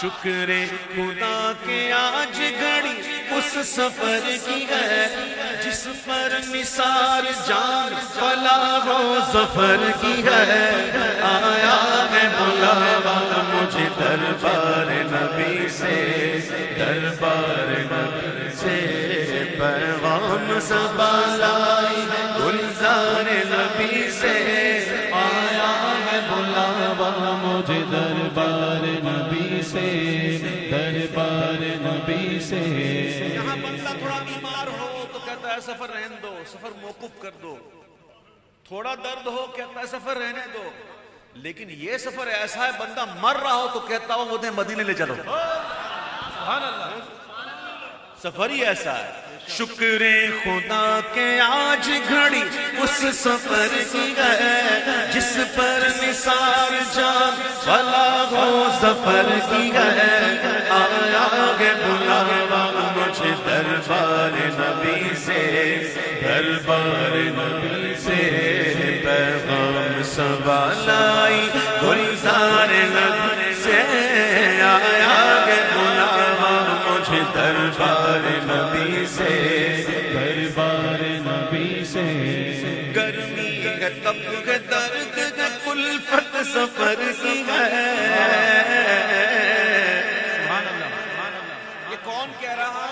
شکر خدا کے آج گھڑی اس سفر کی ہے جس پر نثار جان فلاح و ظفر کی ہے. آیا ہے بلاوا مجھے دربار نبی سے، دربار نبی سے پیغام صبا لائی گلزار نبی سے. آیا ہے بلاوا مجھے دربار نبی سے، دربار نبی سے. یہاں بندہ تھوڑا بیمار ہو تو کہتا ہے سفر رہنے دو، سفر موقوف کر دو. تھوڑا درد ہو کہتا ہے سفر رہنے دو. لیکن یہ سفر ایسا ہے بندہ مر رہا ہو تو کہتا ہوں مجھے مدینے لے چلو. سبحان اللہ. سفر ہی ایسا ہے. شکر خدا کے آج گھڑی اس سفر کی ہے جس پر نثار جان فلاح و ظفر کی ہے. آیا ہے بلاوا مجھے دربار نبی سے، دربار نبی سے پیغام صبا لائی گلزار نبی سے. آیا ہے بلاوا مجھے دربار نبی سے، دربار نبی سے. گرمی ہے تب ہے درد ہے کلفت سفر کی ہے. یہ کون کہہ رہا؟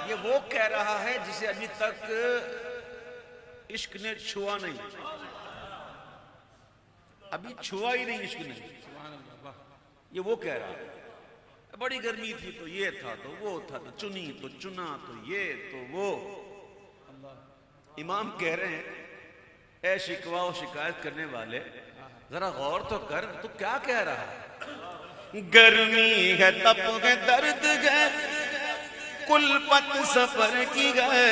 یہ وہ کہہ رہا ہے جسے ابھی تک عشق نے چھوا نہیں، ابھی چھوا ہی نہیں عشق نے. یہ وہ کہہ رہا ہے بڑی گرمی تھی تو یہ تھا تو وہ تھا تو چنی تو چنا تو یہ تو وہ. امام کہہ رہے ہیں اے شکوہ و شکایت کرنے والے ذرا غور تو کر، تو کیا کہہ رہا ہے؟ گرمی ہے تپ ہے درد ہے کلفت سفر کی ہے.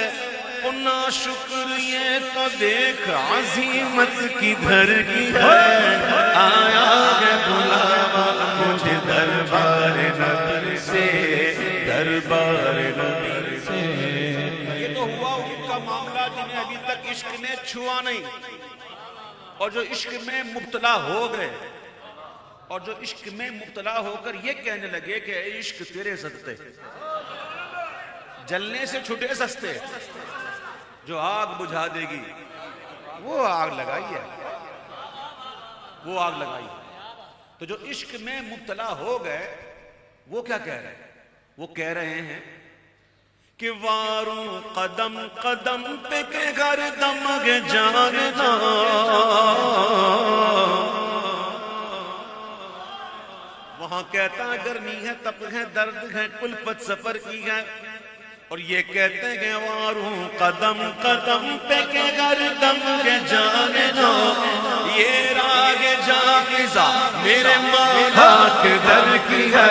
نا شکر یہ تو دیکھ عظیمت کدھر کی ہے. آیا ہے بلاوا مجھے دربار نبی سے، دربار نبی سے. یہ تو ہوا ان کا معاملہ جنہیں ابھی تک عشق نے چھوا نہیں، اور جو عشق میں مبتلا ہو گئے، اور جو عشق میں مبتلا ہو کر یہ کہنے لگے کہ اے عشق تیرے صدقے جلنے سے چھٹے سستے، جو آگ بجھا دے گی وہ آگ لگائی ہے، وہ آگ لگائی ہے. تو جو عشق میں مبتلا ہو گئے وہ کیا کہہ رہے ہیں؟ وہ کہہ رہے ہیں کہ واروں قدم قدم پہ کہ گردم گے جاننا. وہاں کہتا ہے گرمی ہے تپ ہے درد ہے کلفت سفر کی ہے، اور یہ کہتے ہیں کہ واروں قدم قدم پہ کہ گردم کے جاننا. یہ راگ جافزہ میرے مولا کے در کی ہے.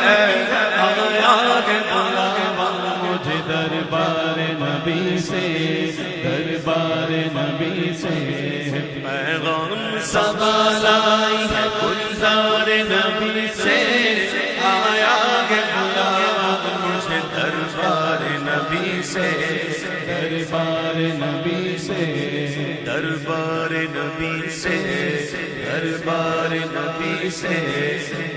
آیا ہے بلاوا مجھے دربار نبی سے، دربار نبی سے پیغام صبا لائی ہے گلزار نبی سے. آیا ہے بلاوا مجھے دربار نبی سے، دربار نبی سے، دربار نبی سے، دربار نبی سے،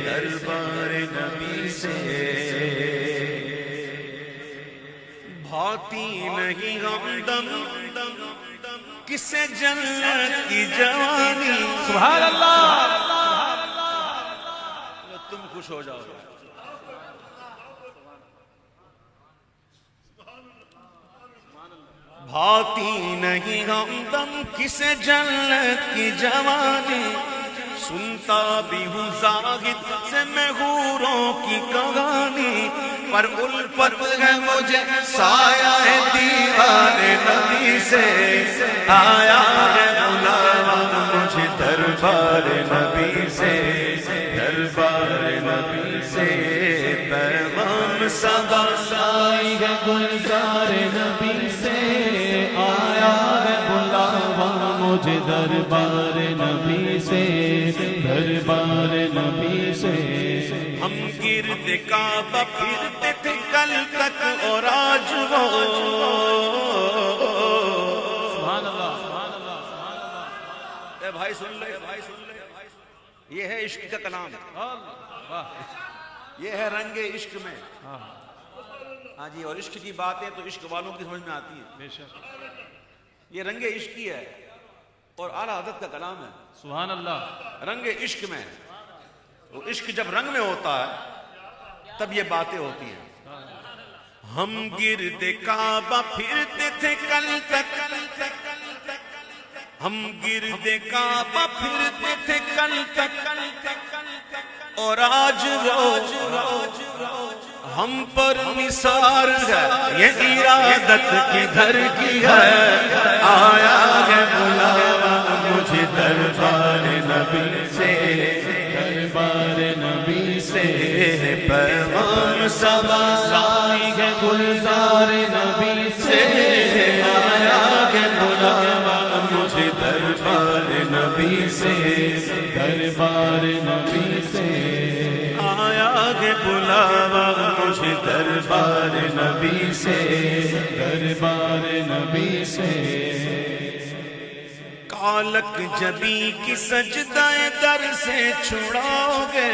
دربار نبی سے. بھاتی نہیں ہمدم کسے جنت کی جوانی. سبحان اللہ. تم خوش ہو جاؤ. بھاتی نہیں ہمدم کسے جنت کی جوانی. سنتا بھی ہوں زاہد سے میں حوروں کی کہانی، پر الفت ہے مجھے سایہ ہے دیوار نبی سے. آیا ہے بلاوا مجھے دربار نبی سے، دربار نبی سے پیغام صبا لائی ہے گلزار نبی سے. آیا ہے بلاوا مجھے دربار نبی سے، دربار نبی سے. ہم گرد کعبہ پھرتے تھے کل تک اور آج وہ. سبحان اللہ. اے بھائی سن لے، بھائی سن لے، یہ ہے عشق کا کلام. یہ ہے رنگ عشق میں. ہاں جی, اور عشق کی باتیں تو عشق والوں کی سمجھ میں آتی ہیں. بے شک. یہ رنگ عشق ہی ہے اور اعلیٰ حضرت کا کلام ہے. سبحان اللہ. رنگ عشق میں, وہ عشق جب رنگ میں ہوتا ہے تب یہ باتیں ہوتی ہیں. ہم گرد کعبہ پھرتے تھے کل تک, ہم گرد کعبہ پھرتے تھے کل تک, اور آج روز ہم پر نثار ہے یہ ارادت کے گھر کی ہے. آیا ہے بلاوا مجھے دربار نبی سے, دربار نبی سے پیغام سوار آئی ہے گلزار نبی سے. آیا ہے بلاوا مجھے دربار نبی سے, دربار نبی سے. آیا ہے بلاوا مجھے دربار نبی سے, دربار نبی سے. کالک جبی کی سجدہ در سے چھڑاؤ گے.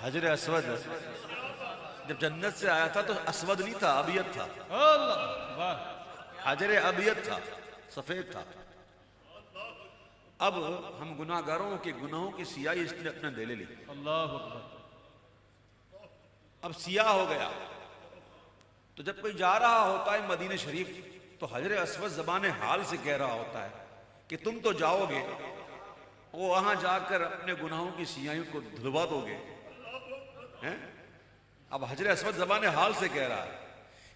حجر اسود جب جنت سے آیا تھا تو اسود نہیں تھا, ابیض تھا. حجر ابیض تھا, سفید تھا. اب ہم گناہگاروں کے گناہوں کی سیاہی اس نے اپنے دے لے لی. اللہ اکبر. اب سیاہ ہو گیا. تو جب کوئی جا رہا ہوتا ہے مدینہ شریف تو حجر اسود زبان حال سے کہہ رہا ہوتا ہے کہ تم تو جاؤ گے, وہ وہاں جا کر اپنے گناہوں کی سیاہیوں کو دھلوا دو گے. اب حجر اسود زبان حال سے کہہ رہا ہے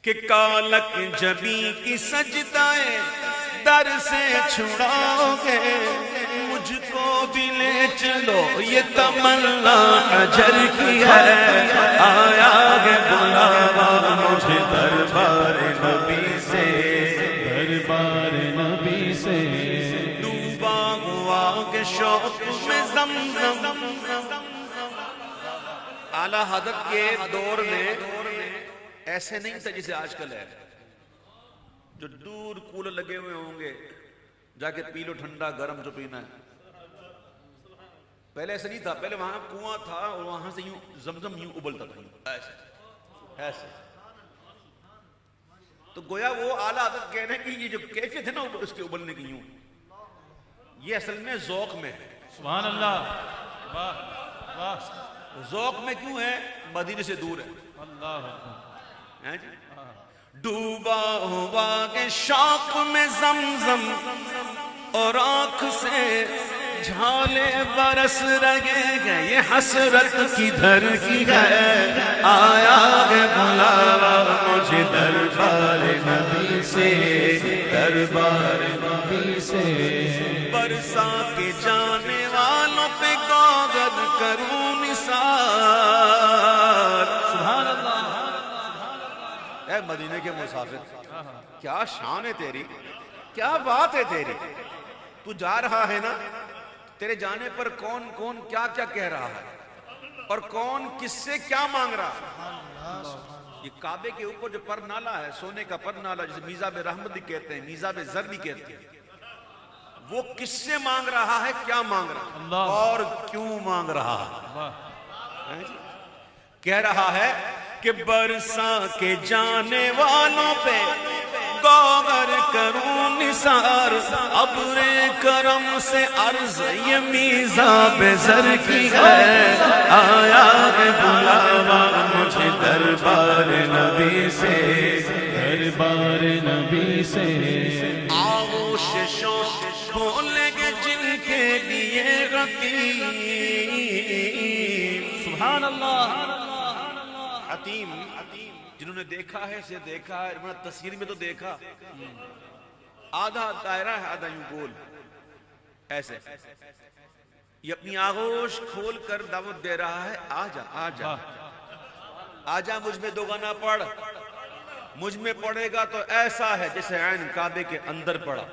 کہ کالک جبی کی سجدائیں در سے چھڑاؤ گے, مجھ کو بھی لے چلو یہ تمنا حجر کی ہے. آیا ہے بلاوا مجھے دربار نبی سے, دربار نبی سے. ڈوبا ہوا کے شوق میں زمزم. اعلیٰ حضرت کے دور میں ایسے نہیں تھا جسے آج کل ہے, جو دور کولر لگے ہوئے ہوں گے جا کے پی لو ٹھنڈا گرم جو پینا ہے. پہلے ایسا نہیں تھا. پہلے وہاں کنواں تھا اور وہاں سے یوں زمزم یوں ابلتا تھا, ایسے ایسے. تو گویا وہ اعلیٰ حضرت کہہ رہے ہیں کہ یہ جو کیفیت ہے نا اس کے ابلنے کی یوں, یہ اصل میں ذوق میں ہے. سبحان اللہ. واہ واہ. ذوق میں کیوں ہے؟ مدینے سے دور ہے. اللہ اکبر. ڈوبا ہوا کے شوق میں زمزم اور آنکھ سے جھالے برس رہے گئے, یہ حسرت کدھر کی ہے. آیا ہے بلاوا مجھے دربار نبی سے, دربار نبی سے. برسا کے جانے والوں پہ گوگل کروں نثار. سبحان اللہ. اے مدینے کے مسافر, کیا شان ہے تیری, کیا بات ہے تیری. تو جا رہا ہے نا, تیرے جانے پر کون کون کیا کیا کہہ رہا ہے اور کون کس سے کیا مانگ رہا ہے. یہ کعبے کے اوپر جو پر نالا ہے, سونے کا پر نالا جسے میزاب رحمت بھی کہتے ہیں, میزاب زر بھی کہتے ہیں, وہ کس سے مانگ رہا ہے, کیا مانگ رہا ہے اور کیوں مانگ رہا ہے. کہہ رہا ہے کہ برسا کے جانے والوں پہ گوہر کروں نثار. ابر کرم سے عرض یہ میزاب زر کی ہے. آیا ہے بلاوا مجھے دربار نبی سے, دربار نبی سے. آغوش شوق کھولیں گے جن کے لیے رقیب. سبحان اللہ. حتیم جنہوں نے دیکھا ہے اسے دیکھا ہے, تصویر میں تو دیکھا, آدھا دائرہ ہے آدھا یوں گول ایسے. یہ اپنی آغوش کھول کر دعوت دے رہا ہے, آجا آجا آجا مجھ میں دوگانا پڑھ. مجھ میں پڑھے گا تو ایسا ہے جیسے عین کعبے کے اندر پڑھا.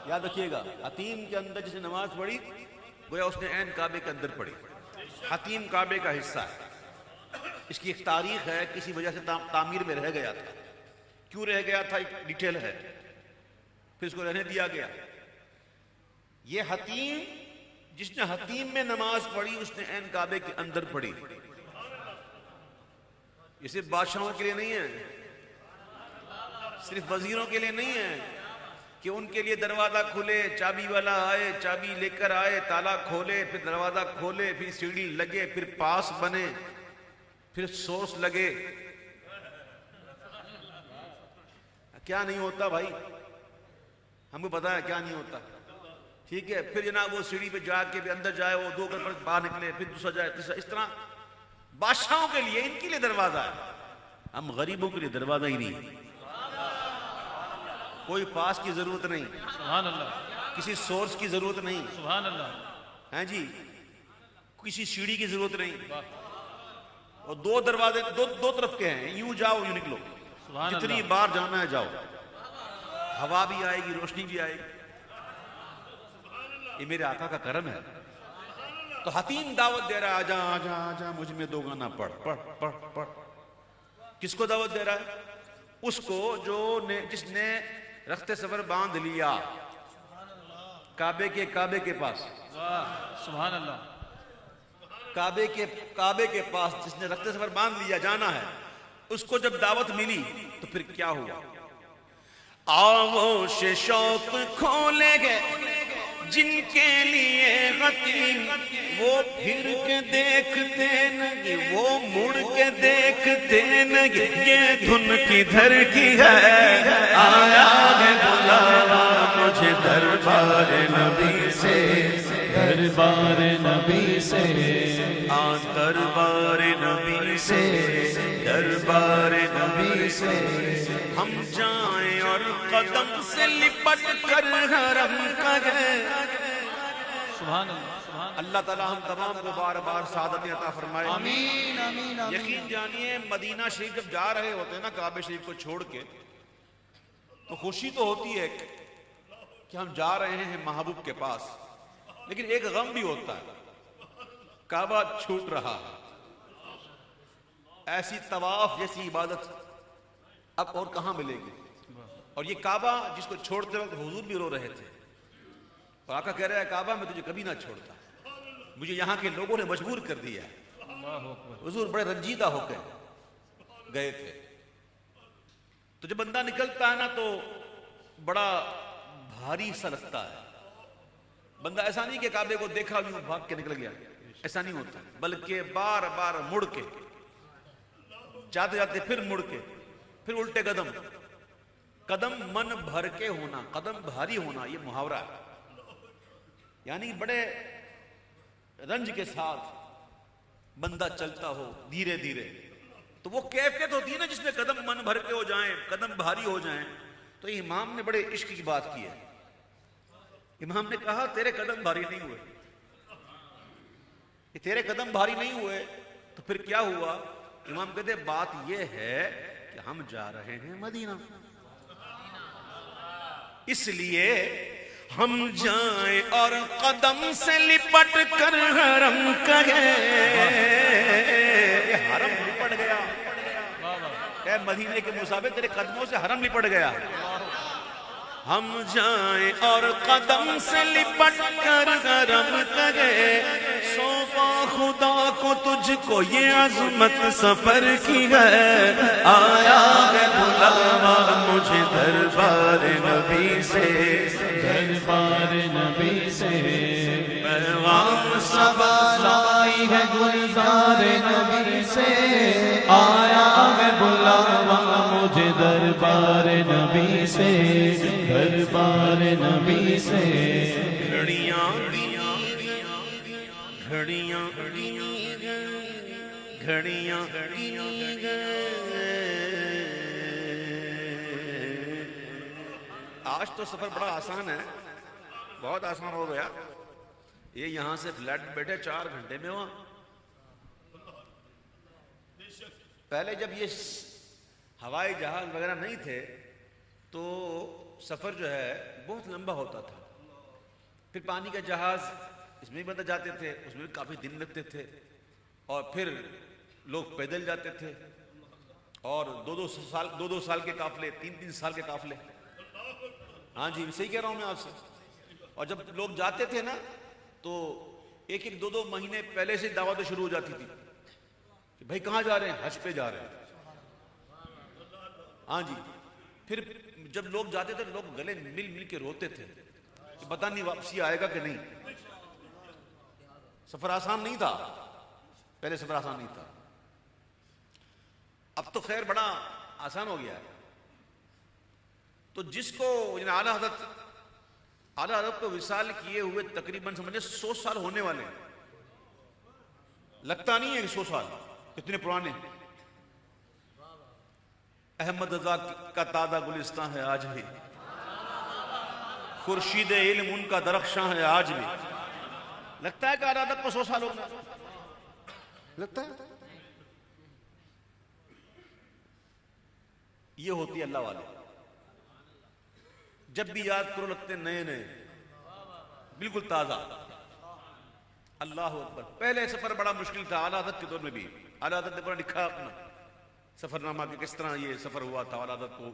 یاد رکھیے گا, حتیم کے اندر جسے نماز پڑھی گویا اس نے عین کعبے کے اندر پڑھی. حتیم کعبے کا حصہ ہے. اس کی ایک تاریخ ہے, کسی وجہ سے تعمیر میں رہ گیا تھا. کیوں رہ گیا تھا ایک ڈیٹیل ہے, پھر اس کو رہنے دیا گیا. یہ حتیم جس نے حتیم میں نماز پڑھی اس نے عین کعبے کے اندر پڑھی. یہ صرف بادشاہوں کے لیے نہیں ہے، صرف وزیروں کے لیے نہیں ہے کہ ان کے لیے دروازہ کھلے، چابی والا آئے، چابی لے کر آئے، تالا کھولے، پھر دروازہ کھولے، پھر سیڑھی لگے، پھر پاس بنے، پھر سورس لگے. کیا نہیں ہوتا بھائی، ہم کو پتا ہے کیا نہیں ہوتا. ٹھیک ہے، پھر جناب وہ سیڑھی پہ جا کے بھی اندر جائے، وہ 2 قدم باہر نکلے، پھر دوسرا جائے، تیسرا. اس طرح بادشاہوں کے لیے، ان کے لیے دروازہ ہے. ہم غریبوں کے لیے دروازہ ہی نہیں. کوئی پاس کی ضرورت نہیں، سبحان اللہ، کسی سورس کی ضرورت نہیں، سبحان اللہ، ہیں جی، کسی سیڑھی کی ضرورت نہیں. اور 2 دروازے دو طرف کے ہیں، یوں جاؤ یوں نکلو، سبحان جتنی اللہ، بار جانا ہے جاؤ. ہوا بھی آئے گی، روشنی بھی آئے گی. یہ میرے آقا کا کرم ہے. تو حتیم دعوت دے رہا ہے، آجا آجا آجا مجھ میں 2 گانا پڑھ پڑھ پڑھ پڑھ. کس کو دعوت دے رہا ہے؟ اس کو جس نے رخت سفر باندھ لیا کعبے کے پاس. واہ سبحان اللہ، کعبے کے پاس جس نے رخت سفر باندھ لیا، جانا ہے. اس کو جب دعوت ملی تو پھر کیا ہوا؟ آغوش شوق کھولے گئے جن کے لیے حتیم، وہ پھر کے دیکھتے نہیں، وہ مڑ کے دیکھتے نہیں، یہ دھن کدھر کی ہے. آیا ہے بلاوا مجھے دربار نبی سے، دربار نبی سے، دربار نبی سے، دربار نبی سے. ہم جائیں اور قدم سے لپٹ کر حرم کا گئے. سبحان اللہ، سبحان اللہ تعالی ہم تمام کو بار بار سعادت عطا فرمائے. آمین آمین آمین. یقین جانیے مدینہ شریف جب جا رہے ہوتے ہیں نا کعبہ شریف کو چھوڑ کے، تو خوشی تو ہوتی ہے کہ ہم جا رہے ہیں محبوب کے پاس، لیکن ایک غم بھی ہوتا ہے، کعبہ چھوٹ رہا ہے. ایسی طواف جیسی عبادت اب اور کہاں ملے گی؟ اور یہ کعبہ جس کو چھوڑتے وقت حضور بھی رو رہے تھے، اور آقا کہہ رہا ہے کعبہ میں تجھے کبھی نہ چھوڑتا، مجھے یہاں کے لوگوں نے مجبور کر دیا ہے. حضور بڑے رنجیدہ ہو کے گئے تھے. تو جب بندہ نکلتا ہے نا تو بڑا بھاری سا لگتا ہے. بندہ ایسا نہیں کہ کعبے کو دیکھا یوں بھاگ کے نکل گیا، ایسا نہیں ہوتا، بلکہ بار بار مڑ کے، جاتے جاتے پھر مڑ کے، پھر الٹے قدم من بھر کے ہونا، قدم بھاری ہونا، یہ محاورہ ہے. یعنی بڑے رنج کے ساتھ بندہ چلتا ہو دھیرے دھیرے، تو وہ کیفیت ہوتی ہے نا جس میں قدم من بھر کے ہو جائیں، قدم بھاری ہو جائیں. تو امام نے بڑے عشق کی بات کی ہے. امام نے کہا تیرے قدم بھاری نہیں ہوئے. کہ تیرے قدم بھاری نہیں ہوئے تو پھر کیا ہوا؟ امام کہتے بات یہ ہے کہ ہم جا رہے ہیں مدینہ، اس لیے ہم جائیں اور قدم سے لپٹ کر حرم کا گئے. حرم لپٹ گیا، اے مدینے کے مسافر تیرے قدموں سے حرم لپٹ گیا. ہم جائیں اور قدم سے لپٹ کر حرم کا گئے. سونپا خدا کو تجھ کو یہ عظمت سفر کی ہے. آیا ہے بلاوا مجھے دربار نبی سے، دربار نبی سے. پیغام صبا لائی ہے گلزار نبی سے، آیا ہے بلاوا مجھے دربار نبی سے، دربار نبی سے. گھڑیاں گھڑیاں گھڑیاں آج تو سفر بڑا آسان ہے، بہت آسان ہو گیا. یہ یہاں سے فلیٹ بیٹھے 4 گھنٹے میں وہاں. پہلے جب یہ ہوائی جہاز وغیرہ نہیں تھے تو سفر جو ہے بہت لمبا ہوتا تھا. پھر پانی کا جہاز اس میں بھی بندہ جاتے تھے، اس میں بھی کافی دن لگتے تھے. اور پھر لوگ پیدل جاتے تھے، اور 2 سال کے قافلے، 3 سال کے قافلے. ہاں جی صحیح کہہ رہا ہوں میں آپ سے. اور جب لوگ جاتے تھے نا تو ایک ایک 2 مہینے پہلے سے دعوتیں شروع ہو جاتی تھی کہ بھائی کہاں جا رہے ہیں؟ حج پہ جا رہے ہیں. ہاں جی. پھر جب لوگ جاتے تھے لوگ گلے مل مل کے روتے تھے کہ پتہ نہیں واپسی آئے گا کہ نہیں. سفر آسان نہیں تھا پہلے، سفر آسان نہیں تھا. اب تو خیر بڑا آسان ہو گیا ہے. تو جس کو اعلیٰ حضرت کو وصال کیے ہوئے تقریباً سمجھے 100 سال ہونے والے ہیں. لگتا نہیں ہے کہ 100 سال کتنے پرانے. احمد رضا کا تازہ گلستان ہے آج بھی، خورشید علم ان کا درخشاں ہے آج بھی. لگتا ہے کہ اعلیٰ حضرت کو 100 سال ہو گئے، لگتا ہے. یہ ہوتی ہے اللہ والے، جب بھی یاد کرو لگتے نئے نئے، بالکل تازہ. اللہ اکبر. پہلے سفر بڑا مشکل تھا اعلیٰ حضرت کے دور میں بھی. اعلیٰ حضرت نے بڑا لکھا اپنا سفر نامہ کہ کس طرح یہ سفر ہوا تھا. اعلیٰ حضرت کو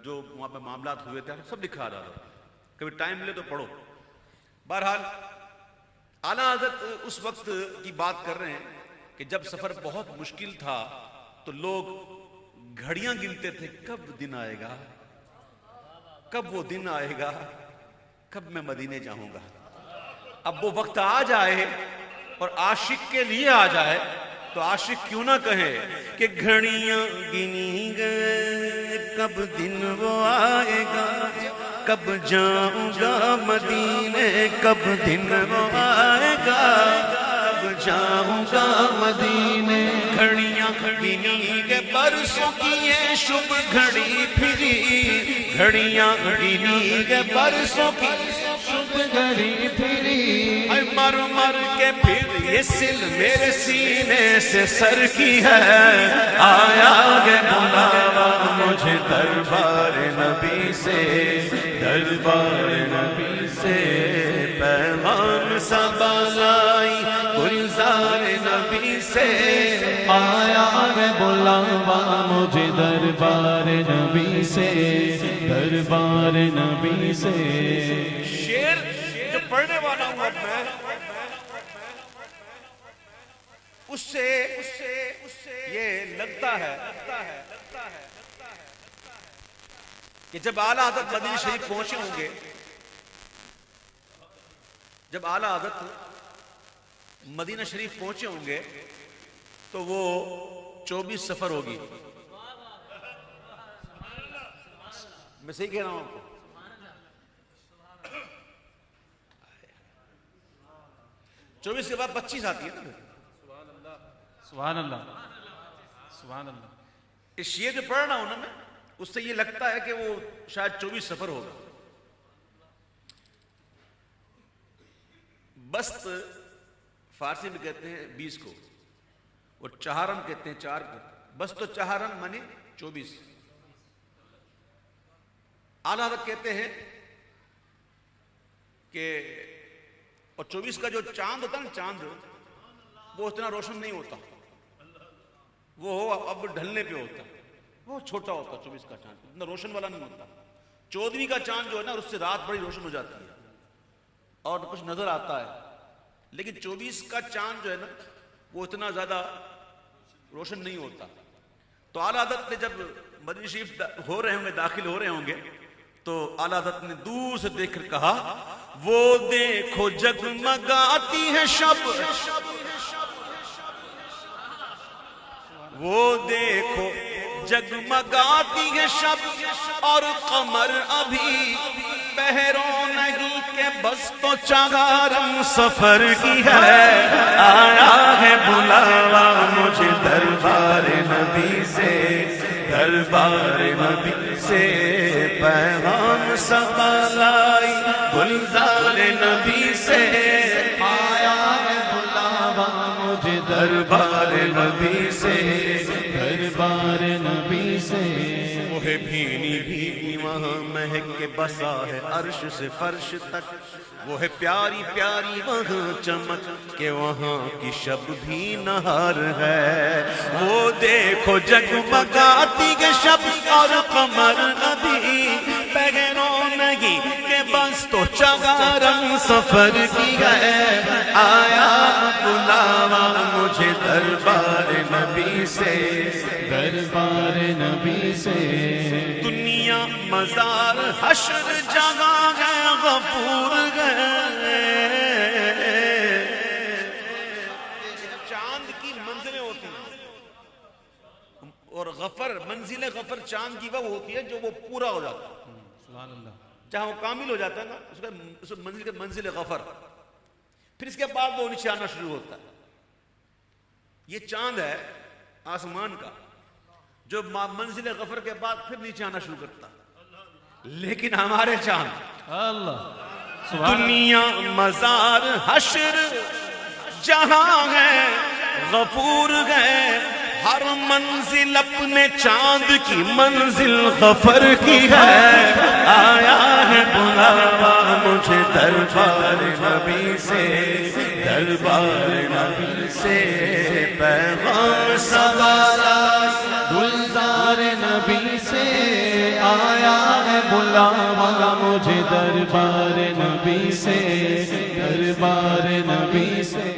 جو وہاں پہ معاملات ہوئے تھے سب لکھا اعلیٰ حضرت. کبھی ٹائم ملے تو پڑھو. بہرحال اعلیٰ حضرت اس وقت کی بات کر رہے ہیں کہ جب سفر بہت مشکل تھا تو لوگ گھڑیاں گنتے تھے، کب دن آئے گا، کب وہ دن آئے گا، کب میں مدینے جاؤں گا. اب وہ وقت آ جائے اور عاشق کے لیے آ جائے تو عاشق کیوں نہ کہے کہ گھڑیاں گنی گئے کب دن وہ آئے گا، کب جاؤں گا مدینے، کب دن وہ آئے گا، کب جاؤں گا مدینے. گھڑیاں گنی گئے برسوں کی یہ شب گھڑی پھری، گھڑیاں گنی گئے برسوں کی شب گھڑی پھری. مر مر کے پھر یہ سل میرے سینے سے سر کی ہے، آیا گے بلاوا مجھے دربار نبی سے، دربار نبی سے. پیغام سبا لائی گلزار نبی سے، آیا ہے بلاوا مجھے دربار نبی سے، دربار نبی سے. شعر جو پڑھنے والا ہوں اب میں اس سے یہ لگتا ہے کہ جب اعلیٰ حضرت مدینہ شریف پہنچے ہوں گے، جب اعلیٰ حضرت مدینہ شریف پہنچے ہوں گے تو وہ 24 سفر ہوگی. میں صحیح کہہ رہا ہوں آپ کو؟ چوبیس کے بعد 25 آتی ہے نا. سبحان اللہ، سبحان اللہ. اس شعر جو پڑھ رہا ہوں نا میں، اس سے یہ لگتا ہے کہ وہ شاید 24 سفر ہوگا. بست فارسی میں کہتے ہیں 20 کو، اور چہارم کہتے ہیں 4 کو. بست و چہارم مانی 24. اعلیٰ حضرت کہتے ہیں کہ اور 24 کا جو چاند ہوتا ہے نا، چاند وہ اتنا روشن نہیں ہوتا، وہ اب ڈھلنے پہ ہوتا، وہ چھوٹا ہوتا. 24 کا چاند اتنا روشن والا نہیں ہوتا. 14ویں کا چاند جو ہے نا، اس سے رات بڑی روشن ہو جاتی ہے اور کچھ نظر آتا ہے. لیکن 24 کا چاند جو ہے نا وہ اتنا زیادہ روشن نہیں ہوتا. تو اعلیٰ حضرت نے جب مدینہ شریف ہو رہے ہوں گے، داخل ہو رہے ہوں گے، تو اعلیٰ حضرت نے دور سے دیکھ کر کہا، وہ دیکھو جگمگاتی ہے شب، وہ دیکھو جگمگاتی ہے شب، اور قمر ابھی پہروں نہیں کہ بس تو چگارم سفر کی ہے. آیا ہے بلاوا مجھے دربار نبی سے، دربار نبی سے. پیغام سبا لائی گلزار نبی سے، آیا ہے بلاوا مجھے دربار نبی سے، دربار نبی سے. وہ ہے بھینی بھینی وہاں مہک کے بسا ہے عرش سے فرش تک، وہ ہے پیاری پیاری وہاں چمک کہ وہاں کی شب بھی نہار ہے. وہ دیکھو جگمگاتی کے شب اور قمر ابھی پہروں نہیں کہ بس تو چگارم سفر کی ہے. آیا مجھے دربار نبی سے، دربار نبی سے، دنیا مزار حشر جگہ ہے غفور ہے۔ چاند کی منزلیں ہوتی ہیں اور غفر، منزل غفر چاند کی وہ ہوتی ہے جو وہ پورا ہو جاتا ہے، سبحان اللہ، جہاں وہ کامل ہو جاتا ہے نا، اس کا منزل کا منزل غفر، پھر اس کے بعد وہ نیچے آنا شروع ہوتا ہے۔ یہ چاند ہے آسمان کا جو منزل غفر کے بعد پھر نیچے آنا شروع کرتا ہے، لیکن ہمارے چاند اللہ، سبحان دنیا مزار حشر جہاں ہے غفور ہے، ہر منزل اپنے چاند کی منزل غفر کی ہے۔ آیا ہے بلاوا مجھے دربار نبی سے، دربار نبی سے، پیغام سوالا گلزار نبی سے آیا ہے بلاوا مجھے دربار نبی سے، دربار نبی سے۔